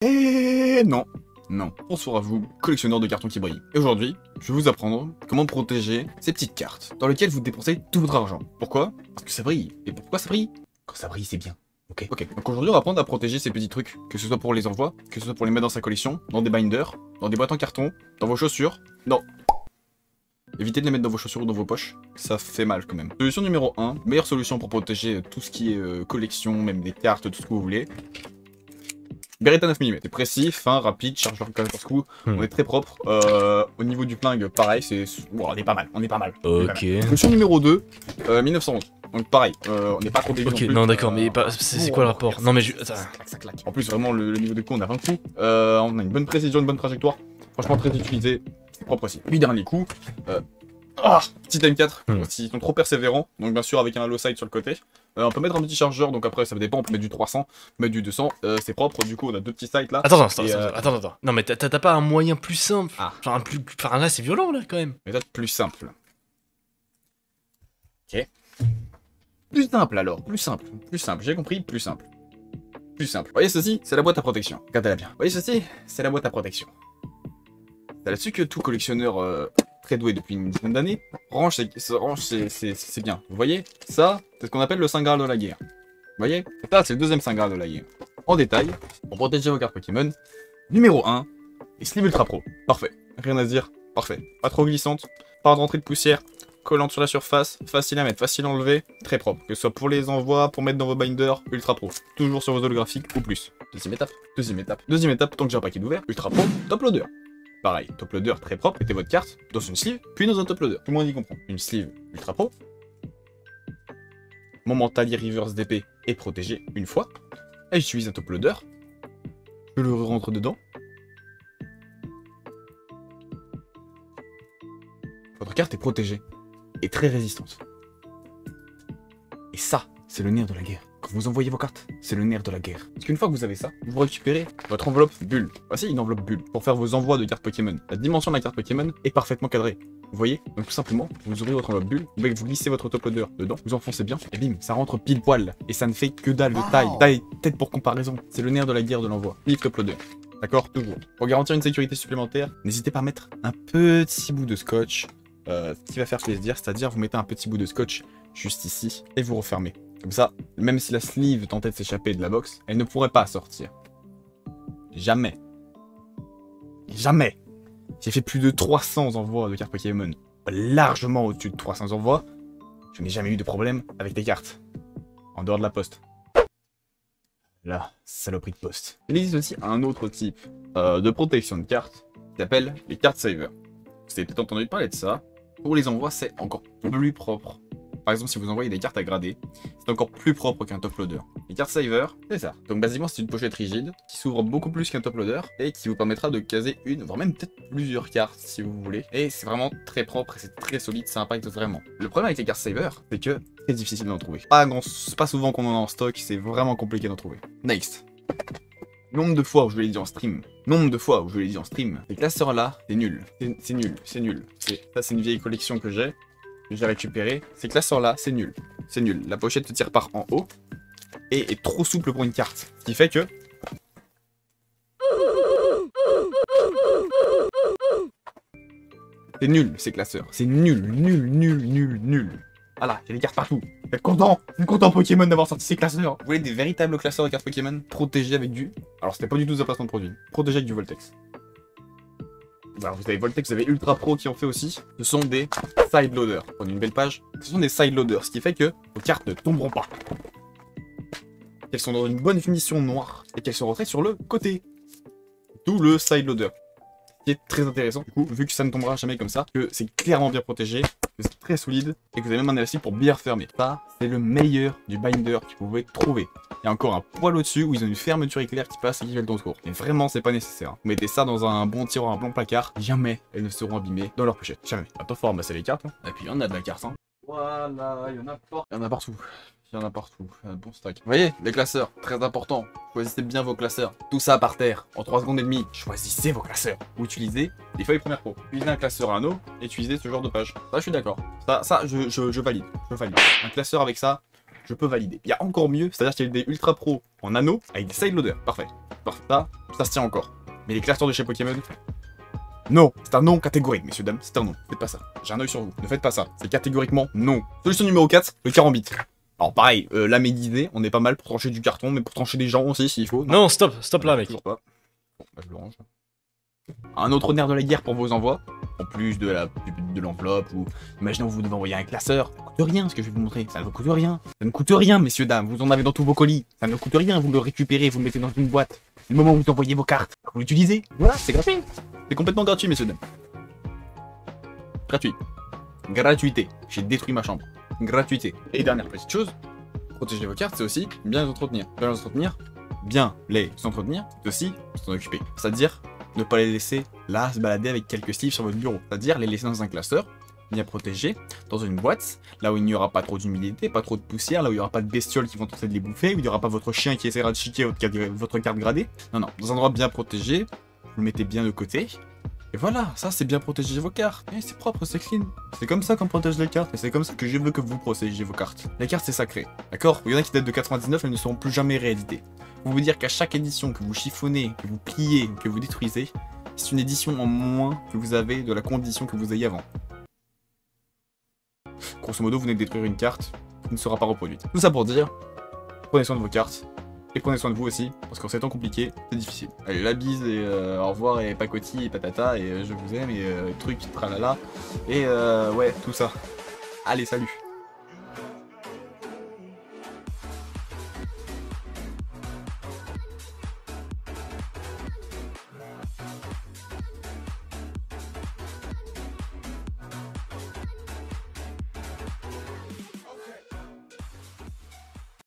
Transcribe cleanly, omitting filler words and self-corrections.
Et non. Non. Bonsoir à vous, collectionneurs de cartons qui brillent. Et aujourd'hui, je vais vous apprendre comment protéger ces petites cartes dans lesquelles vous dépensez tout votre argent. Pourquoi? Parce que ça brille. Et pourquoi ça brille? Quand ça brille, c'est bien. Ok. Donc aujourd'hui, on va apprendre à protéger ces petits trucs, que ce soit pour les envois, que ce soit pour les mettre dans sa collection, dans des binders, dans des boîtes en carton, dans vos chaussures. Non. Évitez de les mettre dans vos chaussures ou dans vos poches, ça fait mal quand même. Solution numéro 1, meilleure solution pour protéger tout ce qui est collection, même des cartes, tout ce que vous voulez. Beretta 9 mm, c'est précis, fin, rapide, chargeur 14 coups, on est très propre. Au niveau du flingue, pareil, c'est... Bon, on est pas mal, Ok. Solution numéro 2, 1911. Donc pareil, on n'est pas trop dégueu. Ok, non d'accord, mais c'est quoi le rapport? Non mais je... Attends. Ça claque. En plus, vraiment, le niveau de coup, on a 20 coups. On a une bonne précision, une bonne trajectoire. Franchement, très utilisé. C'est propre aussi. Puis dernier coup. Petit M4, ils sont trop persévérants, donc bien sûr avec un low side sur le côté. On peut mettre un petit chargeur, donc après ça dépend, on peut mettre du 300, on peut mettre du 200, c'est propre, du coup on a deux petits sides là. Attends. Non mais t'as pas un moyen plus simple? Genre un plus... Enfin là c'est violent là quand même. Méthode plus simple. Ok. Plus simple alors, plus simple, j'ai compris, plus simple. Plus simple. Vous voyez ceci, c'est la boîte à protection. Regardez-la bien. Vous voyez ceci, c'est la boîte à protection. C'est là-dessus que tout collectionneur très doué depuis une dizaine d'années range, c'est bien. Vous voyez, ça, c'est ce qu'on appelle le Saint Graal de la guerre. Vous voyez, ça, c'est le deuxième Saint Graal de la guerre. En détail, pour protéger vos cartes Pokémon, numéro 1, les sleeves Ultra Pro. Parfait. Rien à dire, parfait. Pas trop glissante, pas de rentrée de poussière, collante sur la surface, facile à mettre, facile à enlever, très propre. Que ce soit pour les envois, pour mettre dans vos binders, Ultra Pro. Toujours sur vos holographiques ou plus. Deuxième étape, tant que j'ai un paquet d'ouvert, Ultra Pro, top loader. Pareil, top loader très propre, mettez votre carte dans une sleeve, puis dans un top loader. Tout le monde y comprend. Une sleeve Ultra Pro. Mon Mentally Reverse d'épée est protégé une fois. Et j'utilise un top loader. Je le rentre dedans. Votre carte est protégée et très résistante. Et ça, c'est le nerf de la guerre. Quand vous envoyez vos cartes, c'est le nerf de la guerre. Parce qu'une fois que vous avez ça, vous récupérez votre enveloppe bulle. Voici une enveloppe bulle pour faire vos envois de cartes Pokémon. La dimension de la carte Pokémon est parfaitement cadrée. Vous voyez? Donc tout simplement, vous ouvrez votre enveloppe bulle, vous glissez votre top loader dedans, vous enfoncez bien, et bim, ça rentre pile poil. Et ça ne fait que dalle de taille. Taille, tête pour comparaison. C'est le nerf de la guerre de l'envoi. Livre top loader. D'accord? Toujours. Pour garantir une sécurité supplémentaire, n'hésitez pas à mettre un petit bout de scotch. Ce qui va faire plaisir, c'est-à-dire vous mettez un petit bout de scotch juste ici, et vous refermez. Comme ça, même si la sleeve tentait de s'échapper de la box, elle ne pourrait pas sortir. Jamais. Jamais. J'ai fait plus de 300 envois de cartes Pokémon. Largement au-dessus de 300 envois. Je n'ai jamais eu de problème avec des cartes. En dehors de la poste. La saloperie de poste. Il existe aussi un autre type de protection de cartes qui s'appelle les cartes saver. Vous avez peut-être entendu parler de ça. Pour les envois, c'est encore plus propre. Par exemple, si vous envoyez des cartes à grader, c'est encore plus propre qu'un top loader. Les cartes saver, c'est ça. Donc basiquement, c'est une pochette rigide qui s'ouvre beaucoup plus qu'un top loader et qui vous permettra de caser une, voire même peut-être plusieurs cartes si vous voulez. Et c'est vraiment très propre et c'est très solide, ça impacte vraiment. Le problème avec les cartes saver, c'est que c'est très difficile d'en trouver. Pas souvent qu'on en a en stock, c'est vraiment compliqué d'en trouver. Next. Nombre de fois où je l'ai dit en stream. Ces classeurs-là, c'est nul. C'est nul. Ça, c'est une vieille collection que j'ai récupéré. Ces classeurs-là, c'est nul. La pochette se tire par en haut et est trop souple pour une carte. Ce qui fait que... C'est nul, ces classeurs. C'est nul. Voilà, il y a des cartes partout. Vous êtes content Pokémon d'avoir sorti ces classeurs. Vous voulez des véritables classeurs de cartes Pokémon protégés avec du... Alors, c'était pas du tout un placement de produit. Protégés avec du Voltex. Alors, vous avez Voltex, vous avez Ultra Pro qui en fait aussi. Ce sont des side loaders. Prenez une belle page. Ce sont des side loaders, ce qui fait que vos cartes ne tomberont pas. Qu'elles sont dans une bonne finition noire et qu'elles sont rentrées sur le côté. D'où le side loader. Ce qui est très intéressant, du coup, vu que ça ne tombera jamais comme ça, que c'est clairement bien protégé, que c'est très solide et que vous avez même un élastique pour bien refermer. Ça, c'est le meilleur du binder que vous pouvez trouver. Il y a encore un poil au-dessus où ils ont une fermeture éclair qui passe et qui fait le tour de cours. Et vraiment, c'est pas nécessaire. Vous mettez ça dans un bon tiroir, un bon placard, jamais elles ne seront abîmées dans leur pochette. Jamais. Attends, faut ramasser les cartes. Hein. Et puis, il y en a de la carte. Hein. Voilà, il y en a partout. Un bon stack. Vous voyez, les classeurs, très important. Choisissez bien vos classeurs. Tout ça par terre, en 3 secondes et demie. Choisissez vos classeurs. Vous utilisez les feuilles première pro. Utilisez un classeur anneau et utilisez ce genre de page. Ça, je suis d'accord. Ça, je valide. Un classeur avec ça, je peux valider. Il y a encore mieux, c'est-à-dire qu'il y a des Ultra Pro en anneau avec des side loaders. Parfait. Parfait. Ça se tient encore. Mais les classeurs de chez Pokémon, non. C'est un non catégorique, messieurs, dames. C'est un non. Faites pas ça. J'ai un œil sur vous. Ne faites pas ça. C'est catégoriquement non. Solution numéro 4, le carambit. Alors pareil, la médisée, on est pas mal pour trancher du carton, mais pour trancher des gens aussi s'il faut. Non, stop là, mec. Toujours pas. Bon, bah, je le range. Un autre nerf de la guerre pour vos envois, en plus de l'enveloppe, ou imaginons vous devez envoyer un classeur, ça ne coûte rien ce que je vais vous montrer, ça ne vous coûte rien. Ça ne coûte rien, messieurs, dames, vous en avez dans tous vos colis, ça ne coûte rien, vous le récupérez, vous le mettez dans une boîte. Le moment où vous envoyez vos cartes, vous l'utilisez, voilà, c'est gratuit. C'est complètement gratuit, messieurs, dames. Gratuit. Gratuité. J'ai détruit ma chambre. Gratuité. Et dernière petite chose, protéger vos cartes, c'est aussi bien les entretenir. Bien les entretenir, c'est aussi s'en occuper. C'est-à-dire ne pas les laisser là se balader avec quelques sleeves sur votre bureau. C'est-à-dire les laisser dans un classeur, bien protégé, dans une boîte, là où il n'y aura pas trop d'humidité, pas trop de poussière, là où il n'y aura pas de bestioles qui vont tenter de les bouffer, où il n'y aura pas votre chien qui essaiera de chiquer votre carte gradée. Non, non, dans un endroit bien protégé, vous le mettez bien de côté. Et voilà, ça c'est bien protéger vos cartes. Et c'est propre, c'est clean. C'est comme ça qu'on protège les cartes, et c'est comme ça que je veux que vous protégiez vos cartes. Les cartes c'est sacré, d'accord? Il y en a qui datent de 99, elles ne seront plus jamais rééditées. Pour vous dire qu'à chaque édition que vous chiffonnez, que vous pliez, que vous détruisez, c'est une édition en moins que vous avez de la condition que vous ayez avant. Grosso modo, vous venez de détruire une carte qui ne sera pas reproduite. Tout ça pour dire, prenez soin de vos cartes, et prenez soin de vous aussi, parce qu'en ces temps compliqués, c'est difficile. Allez, la bise, et au revoir, et pacoti, et patata, et je vous aime, et truc, tralala, et ouais, tout ça. Allez, salut.